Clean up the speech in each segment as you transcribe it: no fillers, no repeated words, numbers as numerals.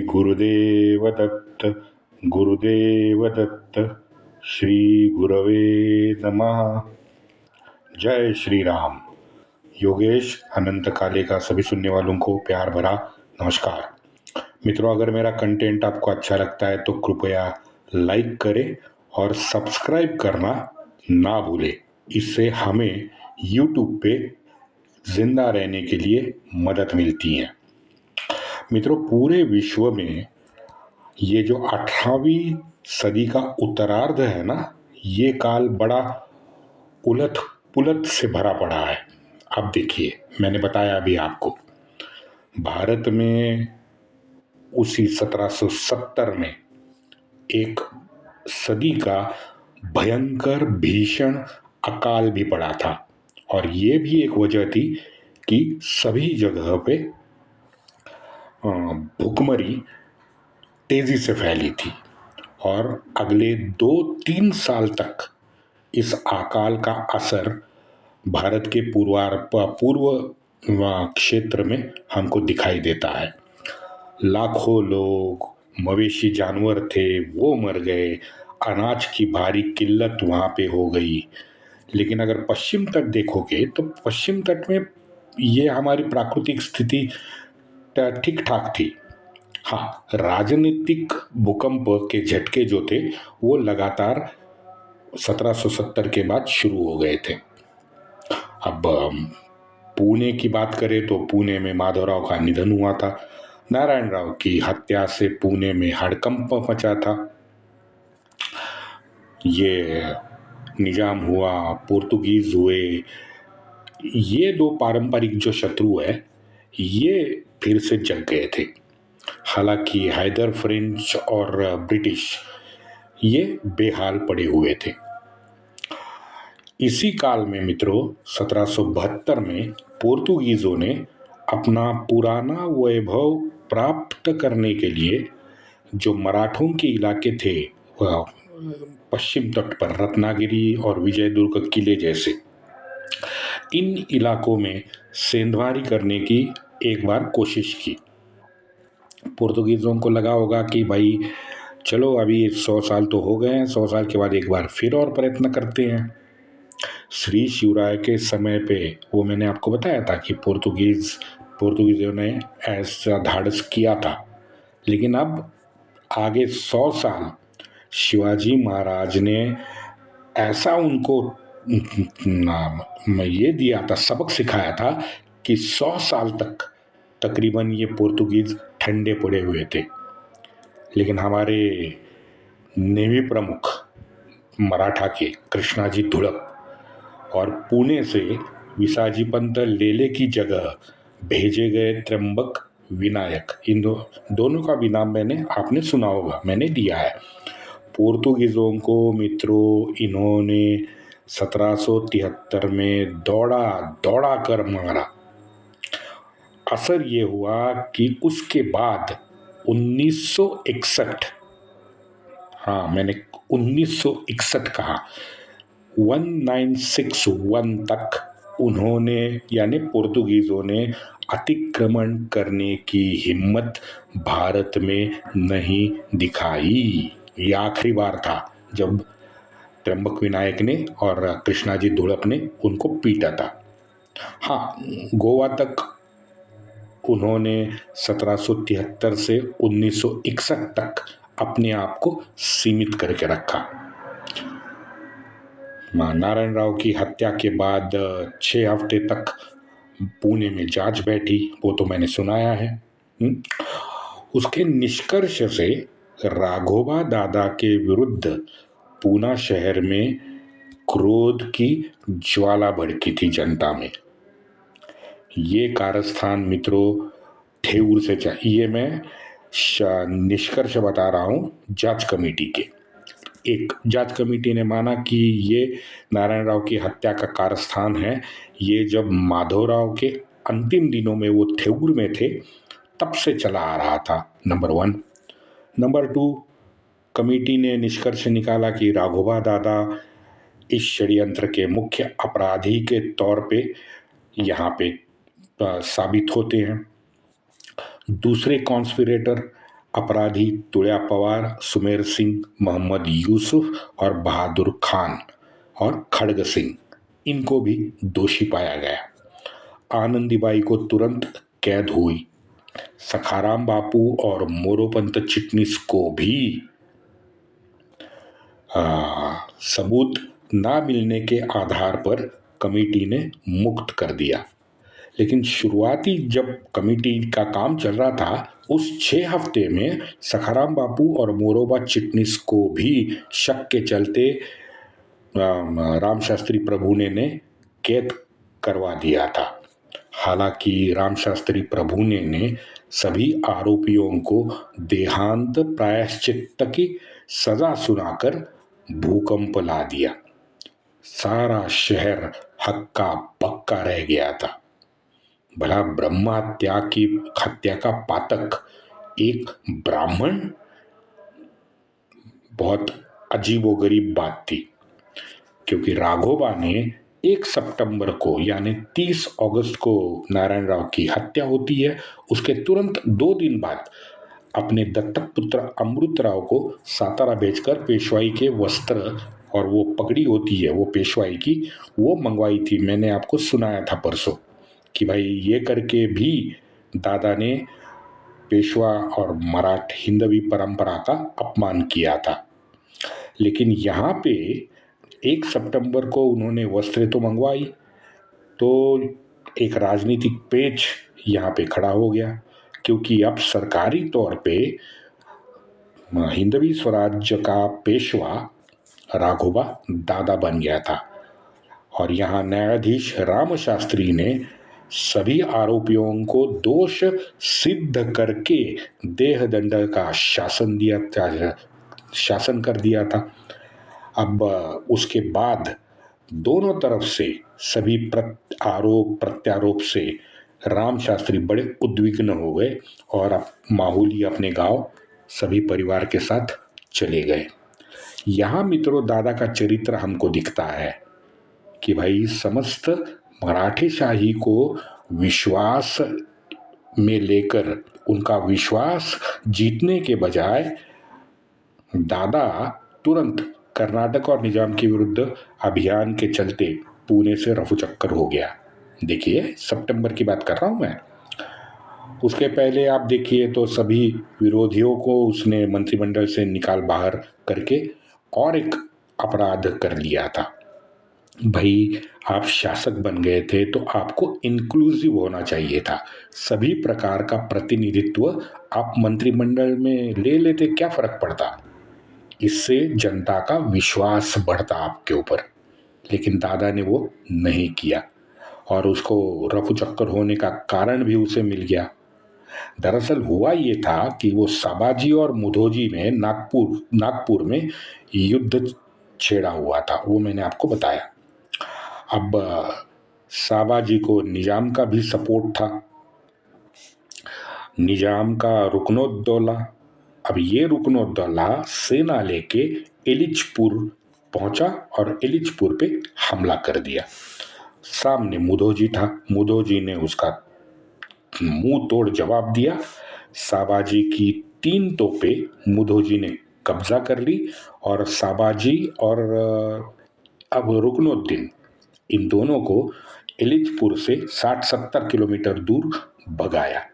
गुरुदेव दत्त गुरुदेव दत्त श्री गुरवे नमः। जय श्री राम। योगेश अनंत काले का सभी सुनने वालों को प्यार भरा नमस्कार। मित्रों, अगर मेरा कंटेंट आपको अच्छा लगता है तो कृपया लाइक करें और सब्सक्राइब करना ना भूलें। इससे हमें यूट्यूब पे जिंदा रहने के लिए मदद मिलती है। मित्रों, पूरे विश्व में ये जो 18वीं सदी का उत्तरार्ध है ना, ये काल बड़ा उलट पुलट से भरा पड़ा है। अब देखिए, मैंने बताया अभी आपको, भारत में उसी 1770 में एक सदी का भयंकर भीषण अकाल भी पड़ा था, और ये भी एक वजह थी कि सभी जगह पे भुखमरी तेजी से फैली थी। और अगले 2-3 साल तक इस अकाल का असर भारत के पूर्व क्षेत्र में हमको दिखाई देता है। लाखों लोग, मवेशी जानवर थे, वो मर गए, अनाज की भारी किल्लत वहाँ पे हो गई। लेकिन अगर पश्चिम तट देखोगे तो पश्चिम तट में ये हमारी प्राकृतिक स्थिति ठीक ठाक थी। हाँ, राजनीतिक भूकंप के झटके जो थे वो लगातार 1770 के बाद शुरू हो गए थे। अब पुणे की बात करें तो पुणे में माधवराव का निधन हुआ था। नारायण राव की हत्या से पुणे में हड़कंप मचा था। ये निजाम हुआ, पोर्तुगीज हुए, ये दो पारंपरिक जो शत्रु है ये फिर से जग गए थे। हालांकि हैदर, फ्रेंच और ब्रिटिश ये बेहाल पड़े हुए थे। इसी काल में मित्रों 1772 में पोर्तुगीजों ने अपना पुराना वैभव प्राप्त करने के लिए जो मराठों के इलाके थे, वह पश्चिम तट पर रत्नागिरी और विजयदुर्ग किले जैसे इन इलाकों में सेंधमारी करने की एक बार कोशिश की। पोर्तुगीजों को लगा होगा कि भाई चलो, अभी 100 साल तो हो गए हैं, 100 साल के बाद एक बार फिर और प्रयत्न करते हैं। श्री शिवराय के समय पे वो मैंने आपको बताया था कि पोर्तुगीजों ने ऐसा धाड़स किया था। लेकिन अब आगे 100 साल शिवाजी महाराज ने ऐसा उनको ये दिया था, सबक सिखाया था कि 100 साल तक तकरीबन ये पोर्तुगीज ठंडे पड़े हुए थे। लेकिन हमारे नेवी प्रमुख मराठा के कृष्णाजी धुड़प और पुणे से विसाजी पंत लेले की जगह भेजे गए त्र्यंबक विनायक, इन दोनों का भी नाम आपने सुना होगा, मैंने दिया है। पोर्तुगीजों को मित्रों इन्होंने 1773 में दौड़ा कर मारा। असर ये हुआ कि उसके बाद 1961, हाँ मैंने 1961 कहा, 1961 तक उन्होंने यानी पोर्तुगीजों ने अतिक्रमण करने की हिम्मत भारत में नहीं दिखाई। ये आखिरी बार था जब त्र्यंबक विनायक ने और कृष्णाजी धुड़प ने उनको पीटा था। हाँ, गोवा तक उन्होंने 1773 से 1961 तक अपने आप को सीमित करके रखा। नारायण राव की हत्या के बाद 6 हफ्ते तक पुणे में जांच बैठी, वो तो मैंने सुनाया है। उसके निष्कर्ष से राघोबा दादा के विरुद्ध पूना शहर में क्रोध की ज्वाला भड़की थी जनता में। ये कारस्थान मित्रों ठेऊर से चाहिए, मैं निष्कर्ष बता रहा हूँ जांच कमेटी के। एक जांच कमेटी ने माना कि ये नारायण राव की हत्या का कारस्थान है। ये जब माधवराव के अंतिम दिनों में वो ठेऊर में थे तब से चला आ रहा था, नंबर 1। नंबर 2, कमेटी ने निष्कर्ष निकाला कि राघोबा दादा इस षड्यंत्र के मुख्य अपराधी के तौर पे यहाँ पे साबित होते हैं। दूसरे कॉन्स्पिरेटर अपराधी तुल्या पवार, सुमेर सिंह, मोहम्मद यूसुफ और बहादुर खान और खड़ग सिंह, इनको भी दोषी पाया गया। आनंदीबाई को तुरंत कैद हुई। सखाराम बापू और मोरोपंत चिटनिस को भी सबूत ना मिलने के आधार पर कमेटी ने मुक्त कर दिया। लेकिन शुरुआती जब कमेटी का काम चल रहा था, उस 6 हफ्ते में सखाराम बापू और मोरोबा चिटनिस को भी शक के चलते राम शास्त्री प्रभुने ने कैद करवा दिया था। हालांकि राम शास्त्री प्रभुने ने सभी आरोपियों को देहांत प्रायश्चित्त की सजा सुनाकर भूकंप ला दिया। सारा शहर हक्का बक्का रह गया था। भला ब्रह्म हत्या का पातक एक ब्राह्मण, बहुत अजीबोगरीब बात थी, क्योंकि राघोबा ने 1 सितंबर को यानी 30 अगस्त को नारायण राव की हत्या होती है। उसके तुरंत 2 दिन बाद अपने दत्तक पुत्र अमृत राव को सातारा भेजकर पेशवाई के वस्त्र और वो पगड़ी होती है वो पेशवाई की, वो मंगवाई थी। मैंने आपको सुनाया था परसों कि भाई ये करके भी दादा ने पेशवा और हिंदवी परंपरा का अपमान किया था। लेकिन यहाँ पे 1 सितंबर को उन्होंने वस्त्र तो मंगवाई, तो एक राजनीतिक पेच यहाँ पे खड़ा हो गया, क्योंकि अब सरकारी तौर पे हिंदवी स्वराज्य का पेशवा राघोबा दादा बन गया था। और यहाँ न्यायाधीश राम शास्त्री ने सभी आरोपियों को दोष सिद्ध करके देह दंड का शासन कर दिया था। अब उसके बाद दोनों तरफ से सभी आरोप प्रत्यारोप से राम शास्त्री बड़े उद्विग्न हो गए और माहौली अपने गांव सभी परिवार के साथ चले गए। यहाँ मित्रों दादा का चरित्र हमको दिखता है कि भाई समस्त मराठी शाही को विश्वास में लेकर उनका विश्वास जीतने के बजाय दादा तुरंत कर्नाटक और निजाम के विरुद्ध अभियान के चलते पुणे से रफू चक्कर हो गया। देखिए सितंबर की बात कर रहा हूं मैं। उसके पहले आप देखिए तो सभी विरोधियों को उसने मंत्रिमंडल से निकाल बाहर करके और एक अपराध कर लिया था। भाई आप शासक बन गए थे तो आपको इंक्लूसिव होना चाहिए था। सभी प्रकार का प्रतिनिधित्व आप मंत्रिमंडल में ले लेते, क्या फर्क पड़ता, इससे जनता का विश्वास बढ़ता आपके ऊपर। लेकिन दादा ने वो नहीं किया और उसको रफू चक्कर होने का कारण भी उसे मिल गया। दरअसल हुआ ये था कि वो साबाजी और मुधोजी में नागपुर में युद्ध छेड़ा हुआ था, वो मैंने आपको बताया। अब साबाजी को निजाम का भी सपोर्ट था, निजाम का रुकनोद्दौला। अब ये रुकनोद्दौला सेना लेके एलिचपुर पहुंचा और एलिचपुर पे हमला कर दिया। सामने मुधोजी था, मुधोजी ने उसका मुंह तोड़ जवाब दिया। साबाजी की 3 तोपें मुधोजी ने कब्जा कर ली और साबाजी और अब रुकनुद्दीन, इन दोनों को एलिचपुर से 60-70 किलोमीटर दूर भगाया।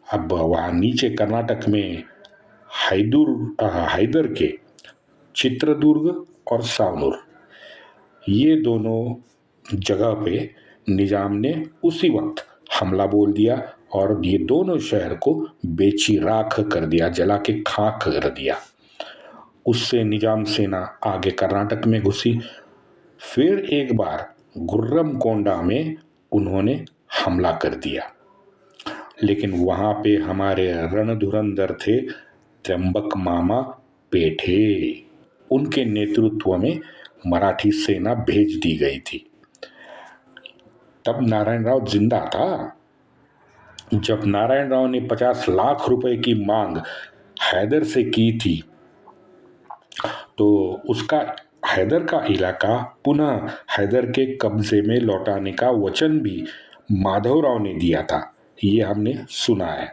अब वहाँ नीचे कर्नाटक में हैदर के चित्रदुर्ग और सावनूर, ये दोनों जगह पे निजाम ने उसी वक्त हमला बोल दिया और ये दोनों शहर को बेची राख कर दिया, जला के खाक कर दिया। उससे निजाम सेना आगे कर्नाटक में घुसी। फिर एक बार गुर्रमकोंडा में उन्होंने हमला कर दिया, लेकिन वहां पे हमारे रणधुरंधर थे त्र्यंबक मामा पेठे, उनके नेतृत्व में मराठी सेना भेज दी गई थी। तब नारायण राव जिंदा था। जब नारायण राव ने 50 लाख रुपए की मांग हैदर से की थी तो उसका हैदर का इलाका पुनः हैदर के कब्जे में लौटाने का वचन भी माधवराव ने दिया था, ये हमने सुना है।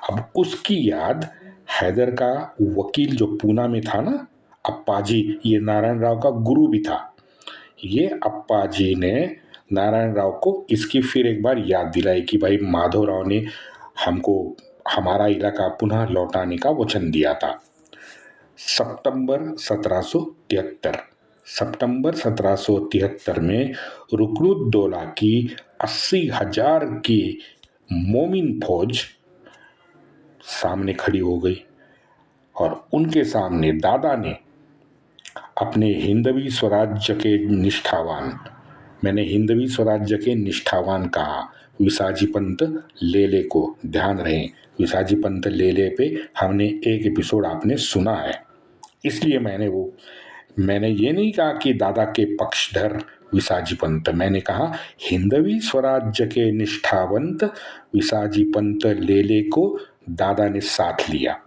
अब उसकी याद हैदर का वकील जो पूना में था ना, अप्पाजी, ये नारायण राव का गुरु भी था। ये अप्पाजी ने नारायण राव को इसकी फिर एक बार याद दिलाई कि भाई माधवराव ने हमको हमारा इलाका पुनः लौटाने का वचन दिया था। सितंबर 1773 में रुकनुद्दौला की 80,000 की मोमिन फौज सामने खड़ी हो गई और उनके सामने दादा ने अपने हिंदवी स्वराज्य के निष्ठावान, मैंने हिंदवी स्वराज्य के निष्ठावान कहा, विसाजी पंत लेले को, ध्यान रहे विसाजी पंत लेले पे हमने एक एपिसोड आपने सुना है, इसलिए मैंने ये नहीं कहा कि दादा के पक्षधर विसाजी पंत, मैंने कहा हिंदवी स्वराज्य के निष्ठावंत विसाजी पंत लेले को दादा ने साथ लिया।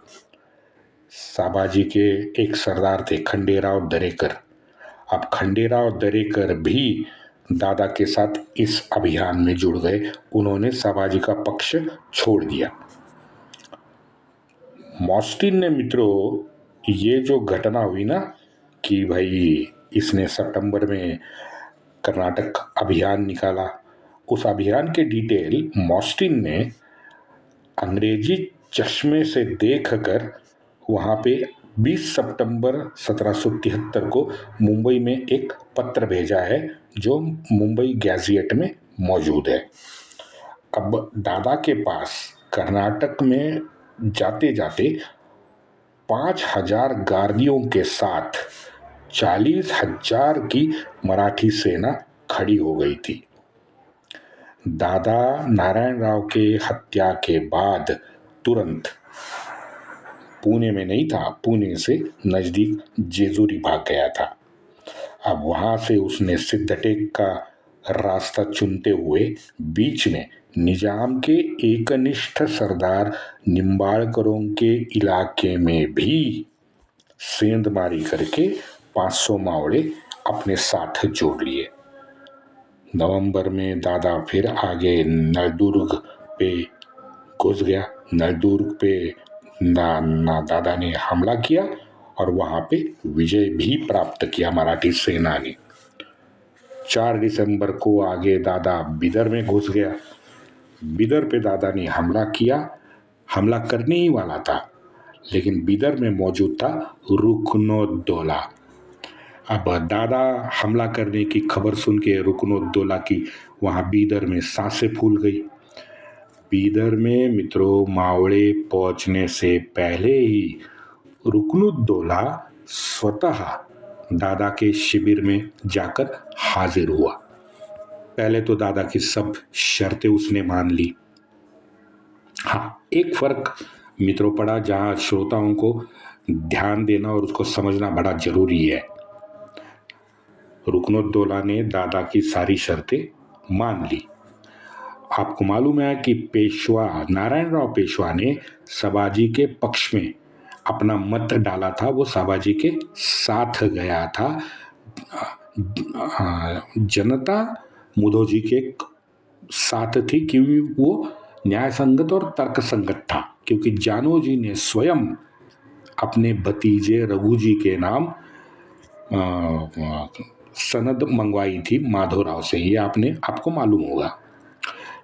साबाजी के एक सरदार थे खंडेराव दरेकर। अब खंडेराव दरेकर भी दादा के साथ इस अभियान में जुड़ गए, उन्होंने साबाजी का पक्ष छोड़ दिया। मॉस्टिन ने मित्रों ये जो घटना हुई ना कि भाई इसने सितंबर में कर्नाटक अभियान निकाला, उस अभियान के डिटेल मॉस्टिन ने अंग्रेजी चश्मे से देखकर वहाँ पे 20 सितंबर 1773 को मुंबई में एक पत्र भेजा है जो मुंबई गैजेट में मौजूद है। अब दादा के पास कर्नाटक में जाते जाते 5,000 गार्दियों के साथ 40,000 की मराठी सेना खड़ी हो गई थी। दादा नारायण राव के हत्या के बाद तुरंत पुणे में नहीं था, पुणे से नजदीक जेजूरी भाग गया था। अब वहां से उसने सिद्धटेक का रास्ता चुनते हुए बीच में निजाम के एकनिष्ठ सरदार निम्बाड़करों के इलाके में भी सेंधमारी करके 500 मावड़े अपने साथ जोड़ लिए। नवंबर में दादा फिर आगे नलदुर्ग पे घुस गया। नलदुर्ग पे दादा ने हमला किया और वहां पे विजय भी प्राप्त किया मराठी सेना ने। 4 दिसंबर को आगे दादा बिदर में घुस गया। बिदर पे दादा ने हमला किया, हमला करने ही वाला था, लेकिन बिदर में मौजूद था रुकनुद्दौला। अब दादा हमला करने की खबर सुन के रुकनुद्दौला की वहाँ बीदर में सांसें फूल गई। बीदर में मित्रों मावड़े पहुंचने से पहले ही रुकनुद्दौला स्वतः दादा के शिविर में जाकर हाजिर हुआ। पहले तो दादा की सब शर्तें उसने मान ली। हाँ, एक फर्क मित्रों पड़ा जहां श्रोताओं को ध्यान देना और उसको समझना बड़ा जरूरी है। रुकनुद्दौला ने दादा की सारी शर्तें मान ली। आपको मालूम है कि पेशवा नारायण राव पेशवा ने साबाजी के पक्ष में अपना मत डाला था, वो साबाजी के साथ गया था। जनता मुधोजी के साथ थी क्योंकि वो न्याय संगत और तर्क संगत था, क्योंकि जानोजी ने स्वयं अपने भतीजे रघु जी के नाम सनद मंगवाई थी माधवराव से, ये आपको मालूम होगा।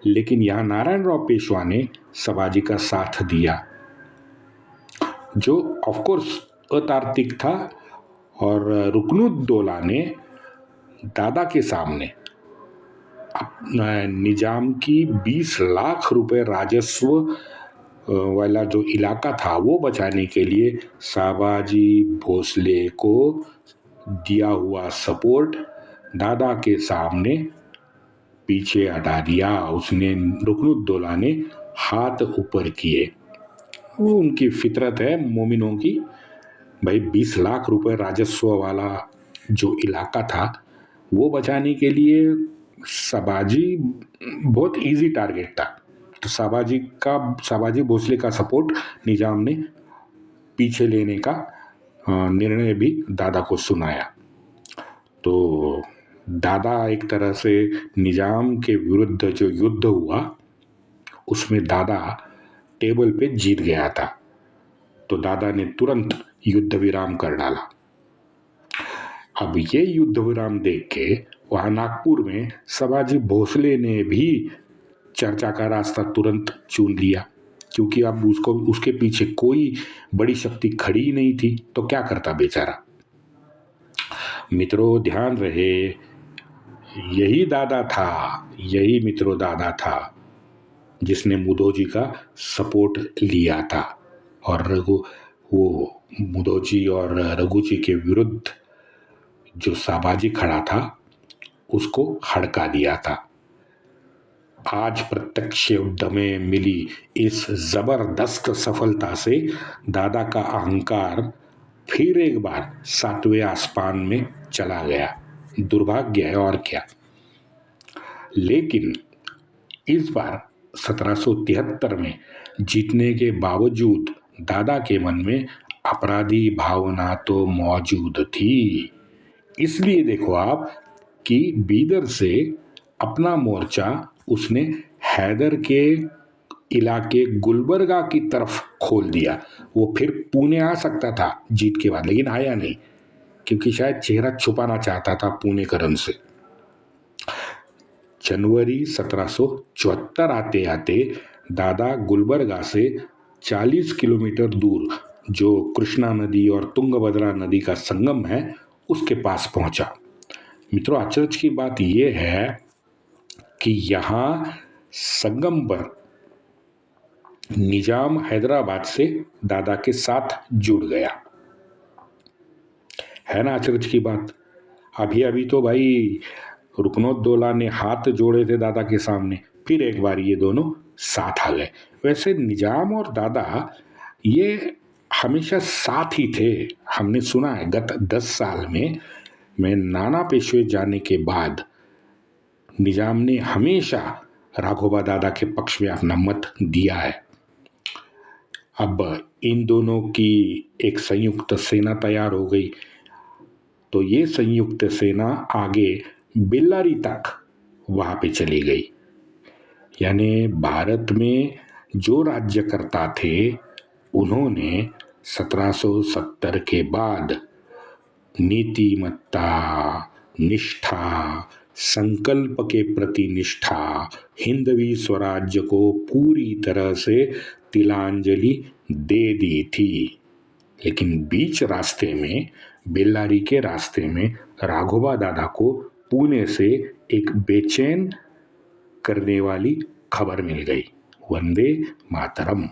लेकिन यहाँ नारायण राव पेशवा ने साबाजी का साथ दिया, जो ऑफकोर्स अतार्किक था। और रुकनुद्दौला ने दादा के सामने निजाम की 20 लाख रुपए राजस्व वाला जो इलाका था वो बचाने के लिए साबाजी भोसले को दिया हुआ सपोर्ट दादा के सामने पीछे हटा दिया। उसने रुकनुद्दौला ने हाथ ऊपर किए। वो उनकी फितरत है मोमिनों की। भाई 20 लाख रुपए राजस्व वाला जो इलाका था वो बचाने के लिए साबाजी बहुत इजी टारगेट था। तो साबाजी भोसले का सपोर्ट निजाम ने पीछे लेने का निर्णय भी दादा को सुनाया। तो दादा एक तरह से निजाम के विरुद्ध जो युद्ध हुआ उसमें दादा टेबल पे जीत गया था। तो दादा ने तुरंत युद्ध विराम कर डाला। अब ये युद्ध विराम देख के वहां नागपुर में सभाजी भोसले ने भी चर्चा का रास्ता तुरंत चुन लिया, क्योंकि अब उसको उसके पीछे कोई बड़ी शक्ति खड़ी ही नहीं थी, तो क्या करता बेचारा। मित्रों ध्यान रहे, यही दादा था, यही मित्रों दादा था जिसने मुदोजी का सपोर्ट लिया था और वो मुदोजी और रघु जी के विरुद्ध जो साबाजी खड़ा था उसको हड़का दिया था। आज प्रत्यक्ष युद्ध में मिली इस जबरदस्त सफलता से दादा का अहंकार फिर एक बार 7वें आसमान में चला गया। दुर्भाग्य है और क्या। लेकिन इस बार 1773 में जीतने के बावजूद दादा के मन में अपराधी भावना तो मौजूद थी। इसलिए देखो आप कि बीदर से अपना मोर्चा उसने हैदर के इलाके गुलबर्गा की तरफ खोल दिया। वो फिर पुणे आ सकता था जीत के बाद, लेकिन आया नहीं, क्योंकि शायद चेहरा छुपाना चाहता था पुणेकरण से। जनवरी 1774 आते आते दादा गुलबर्गा से 40 किलोमीटर दूर जो कृष्णा नदी और तुंगभद्रा नदी का संगम है उसके पास पहुंचा। मित्रों आश्चर्य की बात यह है कि यहाँ संगम पर निजाम हैदराबाद से दादा के साथ जुड़ गया। है ना आश्चर्य की बात। अभी अभी तो भाई रुकनोद्दौला ने हाथ जोड़े थे दादा के सामने, फिर एक बार ये दोनों साथ आ गए। वैसे निजाम और दादा ये हमेशा साथ ही थे। हमने सुना है गत 10 साल में मैं नाना पेशवे जाने के बाद निजाम ने हमेशा राघोबा दादा के पक्ष में अपना मत दिया है। अब इन दोनों की एक संयुक्त सेना तैयार हो गई, तो ये संयुक्त सेना आगे बेल्लारी तक वहां पे चली गई। यानी भारत में जो राज्यकर्ता थे उन्होंने 1770 के बाद नीतिमत्ता, निष्ठा, संकल्प के प्रति निष्ठा, हिंदवी स्वराज्य को पूरी तरह से तिलांजलि दे दी थी। लेकिन बीच रास्ते में, बेल्लारी के रास्ते में राघोबा दादा को पुणे से एक बेचैन करने वाली खबर मिल गई। वंदे मातरम।